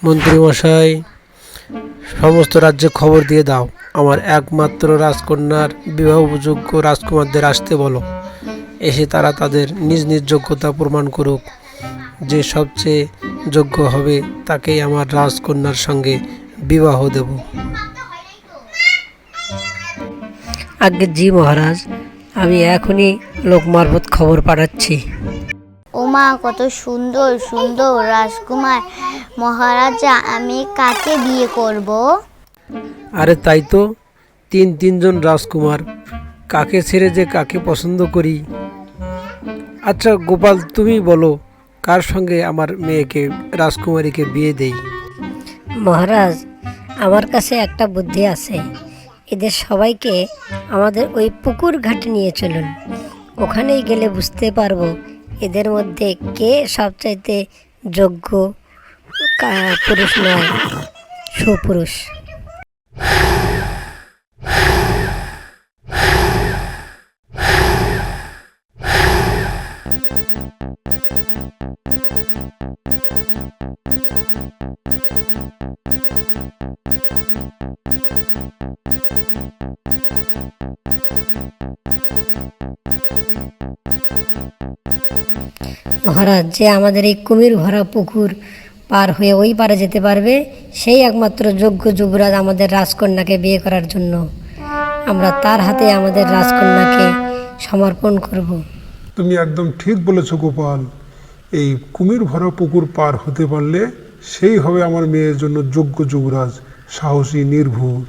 মন্ত্রীমশাই, সমস্ত রাজ্যে খবর দিয়ে দাও, আমার একমাত্র রাজকন্যার বিবাহ উপযোগ্য রাজকুমারদের আসতে বলো। এসে তারা তাদের নিজ নিজ যোগ্যতা প্রমাণ করুক। যে সবচেয়ে যোগ্য হবে তাকেই আমার রাজকন্যার সঙ্গে বিবাহ দেব। আজ্ঞে জি মহারাজ, আমি এখনই লোক মারফত খবর পাঠাচ্ছি। ওমা, কত সুন্দর সুন্দর রাজকুমার! মহারাজা, আমি কাকে বিয়ে করব? আরে তাই তো, তিনজন রাজকুমার, কাকে ছেড়ে যে কাকে পছন্দ করি। আচ্ছা গোপাল, তুমি বলো কার সঙ্গে আমার মেয়েকে, রাজকুমারীকে বিয়ে দেই? মহারাজ, আমার কাছে একটা বুদ্ধি আছে। এদের সবাইকে আমাদের ওই পুকুর ঘাটে নিয়ে চলুন। ওখানেই গেলে বুঝতে পারবো এদের মধ্যে কে সবচাইতে যোগ্য পুরুষ নয়, সুপুরুষ। মহারাজ, যে আমাদের এই কুমির ভরা পুকুর পার হয়ে ওই পারে যেতে পারবে, সেই একমাত্র যোগ্য যুবরাজ আমাদের রাজকন্যাকে বিয়ে করার জন্য। আমরা তার হাতে আমাদের রাজকন্যাকে সমর্পণ করব। তুমি একদম ঠিক বলেছ গোপাল। এই কুমির ভরা পুকুর পার হতে পারলে সেই হবে আমার মেয়ের জন্য যোগ্য যুবরাজ, সাহসী, নির্ভুল।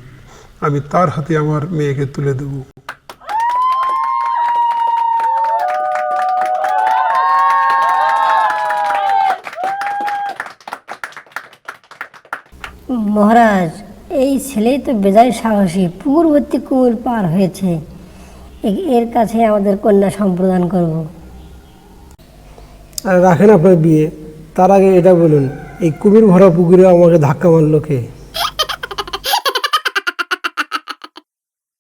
আমি তার হাতে আমার মেয়েকে তুলে দেব। মহারাজ, এই ছেলেই তো বেজায় সাহসী, পুকুর ভর্তি কুমির পার হয়েছে। এর কাছে আমাদের কন্যা সম্প্রদান করব। আর রাখেন আপনার বিয়ে, তার আগে এটা বলুন, এই কুমির ভরা পুকুরে আমাকে ধাক্কা মারলো কে?